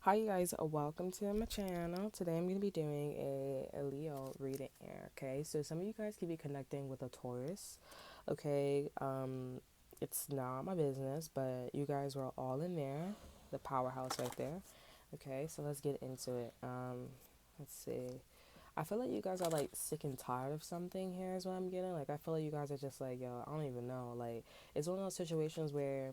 Hi, you guys. Welcome to my channel. Today I'm going to be doing a Leo reading here. Okay, so some of you guys could be connecting with a Taurus. Okay, it's not my business, but you guys were all in there, the powerhouse right there. Okay, so let's get into it. Let's see. I feel like you guys are like sick and tired of something here, is what I'm getting. Like, I feel like you guys are just like, yo, I don't even know. Like, it's one of those situations where,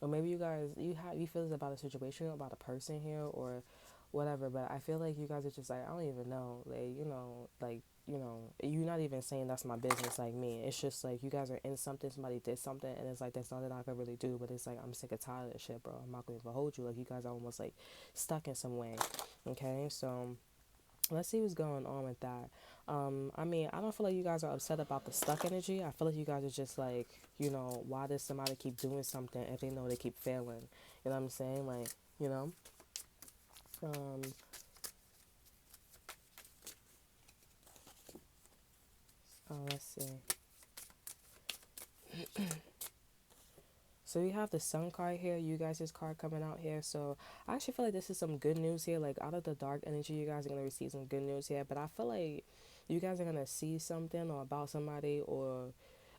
or maybe you feel this about a situation, about a person here, or whatever. But I feel like you guys are just like, I don't even know. You're not even saying that's my business, like me. It's just like you guys are in something, somebody did something, and it's like, there's nothing I can really do. But it's like, I'm sick and tired of this shit, bro. I'm not gonna even hold you. Like, you guys are almost like stuck in some way. Okay, so let's see what's going on with that. I mean, I don't feel like you guys are upset about the stuck energy. I feel like you guys are just like, why does somebody keep doing something if they know they keep failing? You know what I'm saying? Like, you know? Um, let's see. So we have the Sun card here, you guys' card coming out here. So I actually feel like this is some good news here. Like, out of the dark energy, you guys are gonna receive some good news here. But I feel like you guys are gonna see something or about somebody, or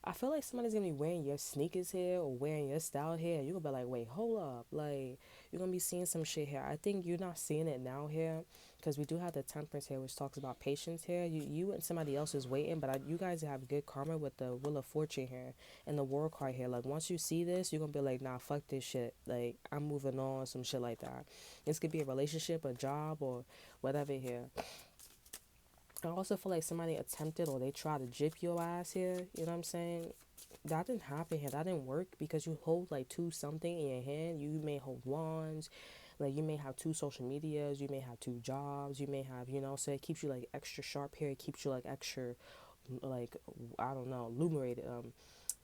I feel like somebody's gonna be wearing your sneakers here or wearing your style here. You're gonna be like, wait, hold up. Like, you're gonna be seeing some shit here. I think you're not seeing it now here because we do have the Temperance here, which talks about patience here. You and somebody else is waiting, but you guys have good karma with the Wheel of Fortune here and the World card here. Like, once you see this, you're gonna be like, nah, fuck this shit. Like, I'm moving on, some shit like that. This could be a relationship, a job, or whatever here. I also feel like somebody attempted or they tried to jip your ass here. You know what I'm saying? That didn't happen here. That didn't work because you hold like two something in your hand. You may hold wands, like you may have two social medias, you may have two jobs, you may have, so it keeps you like extra sharp here. It keeps you like extra, like, I don't know, illuminated,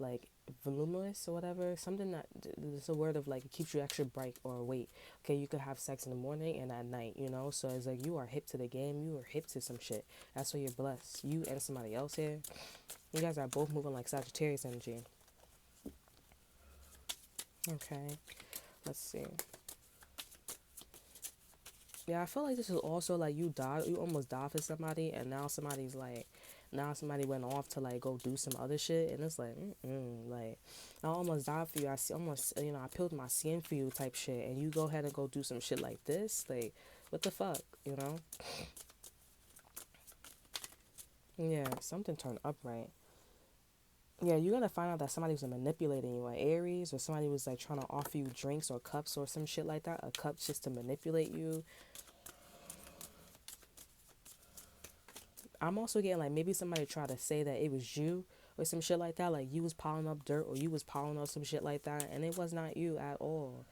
like voluminous or whatever. Something that it's a word of like it keeps you extra bright or awake. Okay, you could have sex in the morning and at night, so it's like you are hip to the game, you are hip to some shit. That's why you're blessed. You and somebody else here, you guys are both moving like Sagittarius energy. Okay, let's see. Yeah, I feel like this is also like you almost died for somebody, and now somebody went off to like go do some other shit, and it's like, like, I almost died for you. I see almost, I peeled my skin for you type shit, and you go ahead and go do some shit like this, like, what the fuck, you know? Yeah, something turned up right. Yeah, you're gonna find out that somebody was manipulating you, like Aries, or somebody was like trying to offer you drinks or cups or some shit like that. A cup just to manipulate you. I'm also getting like maybe somebody tried to say that it was you or some shit like that, like you was piling up dirt or you was piling up some shit like that, and it was not you at all.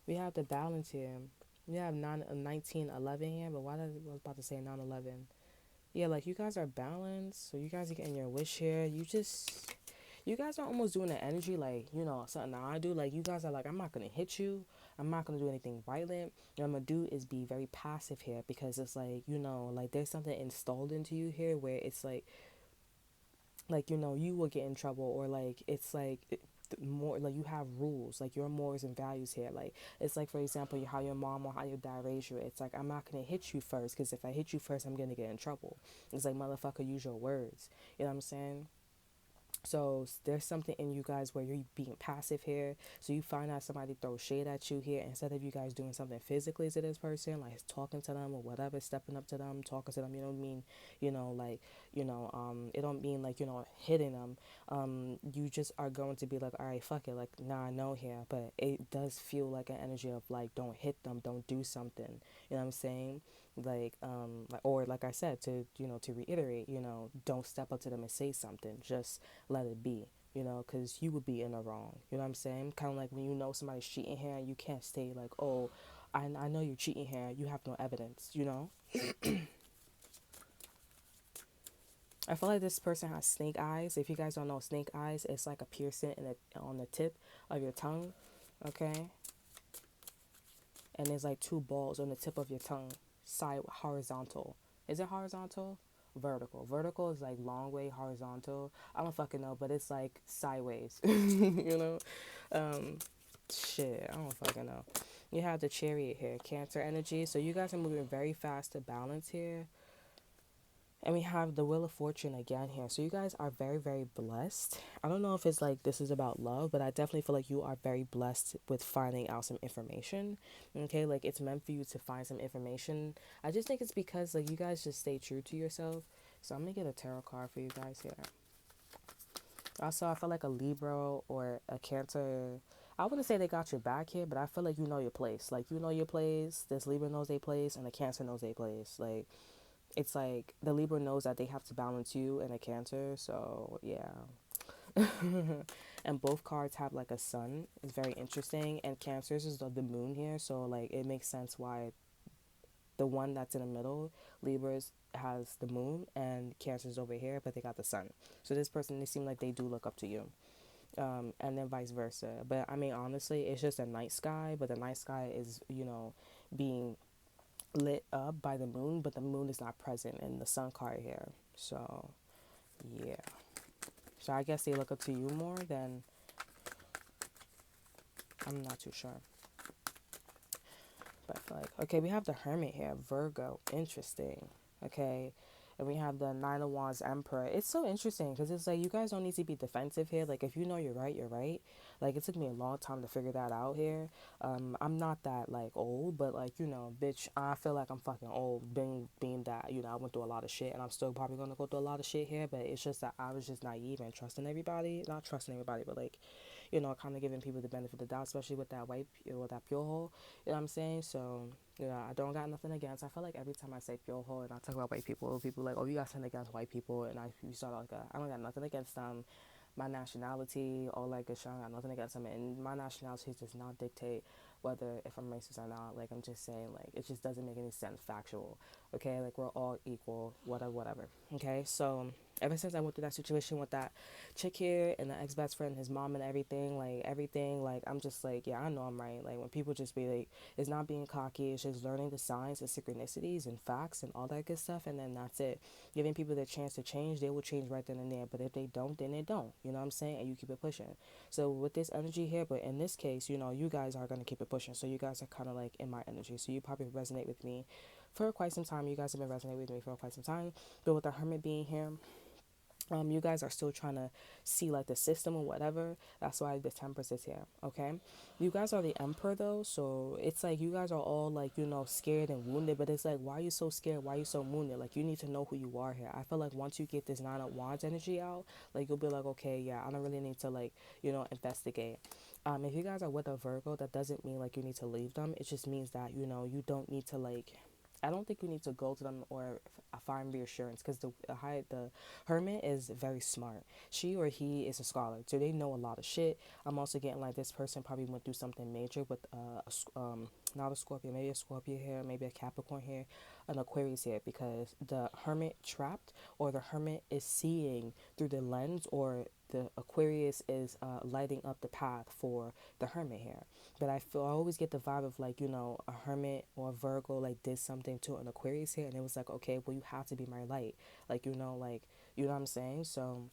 We have the balance here. We have 1911 here, but why did I was about to say 911? Yeah, like you guys are balanced, so you guys are getting your wish here. You guys are almost doing the energy like, something that I do. Like, you guys are like, I'm not gonna hit you. I'm not gonna do anything violent. What I'm gonna do is be very passive here because it's like, like there's something installed into you here where it's like, you will get in trouble, or like it's like more like you have rules, like your morals and values here. Like, it's like, for example, how your mom or how your dad raised you. It's like, I'm not gonna hit you first because if I hit you first, I'm gonna get in trouble. It's like, motherfucker, use your words. You know what I'm saying? So there's something in you guys where you're being passive here. So you find out somebody throws shade at you here, instead of you guys doing something physically to this person, like talking to them or whatever, stepping up to them, talking to them. You don't mean, like, it don't mean like, hitting them. You just are going to be like, all right, fuck it, like, nah, I know here, but it does feel like an energy of like, don't hit them, don't do something. You know what I'm saying? Or like I said, to to reiterate, don't step up to them and say something, just let it be, because you would be in the wrong. You know what I'm saying? Kind of like when somebody's cheating here, you can't stay like, oh, I know you're cheating here, you have no evidence. I feel like this person has snake eyes. If you guys don't know, snake eyes, it's like a piercing on the tip of your tongue, okay? And there's like two balls on the tip of your tongue, side horizontal. Is it horizontal? Vertical. Vertical is like long way, horizontal, I don't fucking know, but it's like sideways. you know? Um, Shit, I don't fucking know. You have the Chariot here, Cancer energy. So you guys are moving very fast to balance here. And we have the Wheel of Fortune again here. So you guys are very, very blessed. I don't know if it's like this is about love, but I definitely feel like you are very blessed with finding out some information. Okay, like it's meant for you to find some information. I just think it's because like you guys just stay true to yourself. So I'm gonna get a tarot card for you guys here. Also, I feel like a Libra or a Cancer. I wouldn't say they got your back here, but I feel like you know your place. Like you know your place. This Libra knows their place, and the Cancer knows their place. Like it's like the Libra knows that they have to balance you and a Cancer. So yeah. And both cards have like a sun. It's very interesting. And Cancer's is the moon here, so like it makes sense why the one that's in the middle, Libras, has the moon and Cancer's over here, but they got the sun. So this person, they seem like they do look up to you. And then vice versa. But I mean, honestly, it's just a night sky, but the night sky is, being lit up by the moon, but the moon is not present in the sun card here. So, yeah. So I guess they look up to you more than, I'm not too sure. But I feel like, okay, we have the Hermit here, Virgo, interesting. Okay, and we have the Nine of Wands Emperor. It's so interesting because it's like you guys don't need to be defensive here. Like if you know you're right, you're right. Like it took me a long time to figure that out here. I'm not that like old, but like bitch, I feel like I'm fucking old. Being that I went through a lot of shit, and I'm still probably gonna go through a lot of shit here. But it's just that I was just naive and trusting everybody. Not trusting everybody, but like kind of giving people the benefit of the doubt, especially with that with that pure hole. You know what I'm saying? So, I don't got nothing against. I feel like every time I say pure hole and I talk about white people like, oh, you got something against white people, and you start like, I don't got nothing against them. My nationality, all like a shit, I got nothing against them, and my nationality does not dictate whether if I'm racist or not. Like I'm just saying, like it just doesn't make any sense factual. Okay, like we're all equal, whatever. Okay, so ever since I went through that situation with that chick here and the ex best friend, his mom and everything, like I'm just like, yeah, I know I'm right. Like when people just be like, it's not being cocky, it's just learning the signs and synchronicities and facts and all that good stuff, and then that's it. Giving people the chance to change, they will change right then and there. But if they don't, then they don't. You know what I'm saying? And you keep it pushing. So with this energy here, but in this case, you guys are gonna keep it pushing. So you guys are kind of like in my energy. So you probably resonate with me for quite some time. You guys have been resonating with me for quite some time. But with the Hermit being here, you guys are still trying to see like the system or whatever. That's why the Temperance is here. Okay, you guys are the Emperor though, so it's like you guys are all like scared and wounded. But it's like, why are you so scared? Why are you so wounded? Like you need to know who you are here. I feel like once you get this Nine of Wands energy out, like you'll be like, okay, yeah, I don't really need to like investigate. If you guys are with a Virgo, that doesn't mean like you need to leave them. It just means that you don't need to like. I don't think you need to go to them or find reassurance because the Hermit is very smart. She or he is a scholar, so they know a lot of shit. I'm also getting like this person probably went through something major with not a Scorpio, maybe a Scorpio here, maybe a Capricorn here, an Aquarius here, because the Hermit trapped or the Hermit is seeing through the lens or the Aquarius is lighting up the path for the Hermit here. But I always get the vibe of like a Hermit or a Virgo like did something to an Aquarius here, and it was like, okay, well you have to be my light, like like you know what I'm saying. So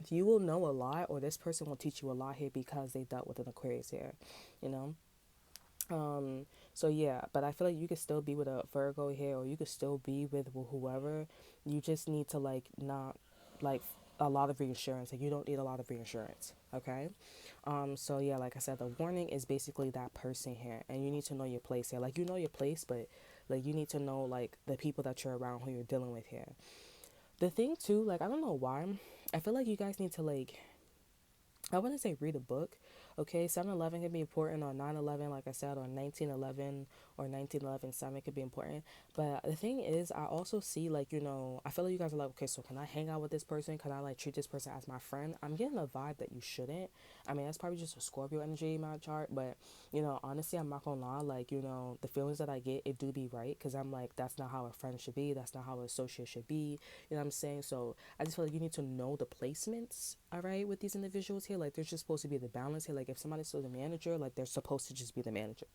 you will know a lot, or this person will teach you a lot here because they dealt with an Aquarius here, you know. So yeah, but I feel like you could still be with a Virgo here, or you could still be with whoever. You just need to like not like a lot of reassurance. Like you don't need a lot of reassurance. Okay. So yeah, like I said, the warning is basically that person here, and you need to know your place here. Like you know your place, but like you need to know like the people that you're around, who you're dealing with here. The thing too, like I don't know why, I feel like you guys need to like, I wouldn't say read a book. Okay, 7/11 can be important, or 9/11, like I said, or 1911 or 1911 7 could be important. But the thing is, I also see like I feel like you guys are like, okay, so can I hang out with this person? Can I like treat this person as my friend? I'm getting a vibe that you shouldn't. I mean, that's probably just a Scorpio energy in my chart, but honestly, I'm not gonna lie, like the feelings that I get, it do be right, because I'm like, that's not how a friend should be. That's not how an associate should be. You know what I'm saying? So I just feel like you need to know the placements, all right, with these individuals here. Like there's just supposed to be the balance here. Like like if somebody's still the manager, like they're supposed to just be the manager.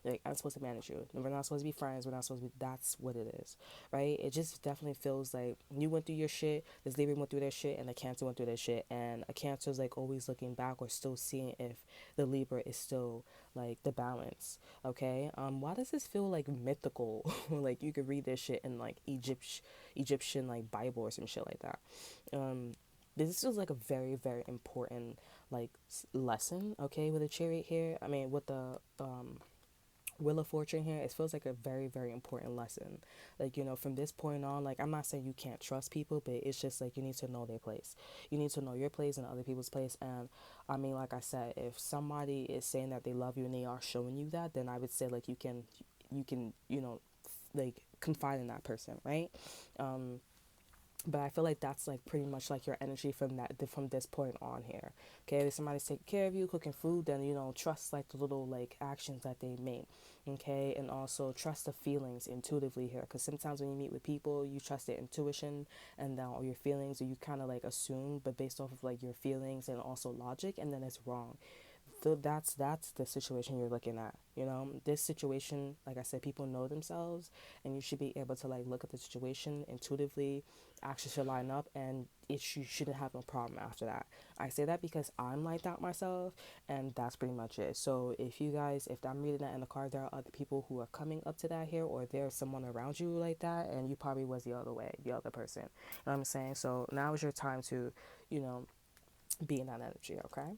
Like I'm supposed to manage you. We're not supposed to be friends. We're not supposed to be. That's what it is, right? It just definitely feels like you went through your shit. This Libra went through their shit, and the Cancer went through their shit. And a Cancer is like always looking back or still seeing if the Libra is still like the balance. Okay. Why does this feel like mythical? Like you could read this shit in like Egyptian like Bible or some shit like that. Um, this is like a very very important like lesson. Okay, with the chariot here. I mean, with the Wheel of Fortune here, it feels like a very, very important lesson. Like, you know, from this point on, like, I'm not saying you can't trust people, but it's just like you need to know their place. You need to know your place and other people's place. And I mean, like I said, if somebody is saying that they love you and they are showing you that, then I would say, like, you know, like, confide in that person, right? Um, but I feel like that's like pretty much like your energy from from this point on here. Okay, if somebody's taking care of you, cooking food, then you know trust like the little like actions that they make. Okay, and also trust the feelings intuitively here, because sometimes when you meet with people, you trust their intuition and then or your feelings, or you kind of like assume, but based off of like your feelings and also logic, and then it's wrong. So that's the situation you're looking at. You know, this situation, like I said, people know themselves, and you should be able to like look at the situation intuitively. Actions should line up, and you shouldn't have no problem after that. I say that because I'm like that myself, and that's pretty much it. So if you guys, if I'm reading that in the card, there are other people who are coming up to that here, or there's someone around you like that, and you probably was the other way, the other person. You know what I'm saying? So now is your time to, you know, be in that energy. Okay.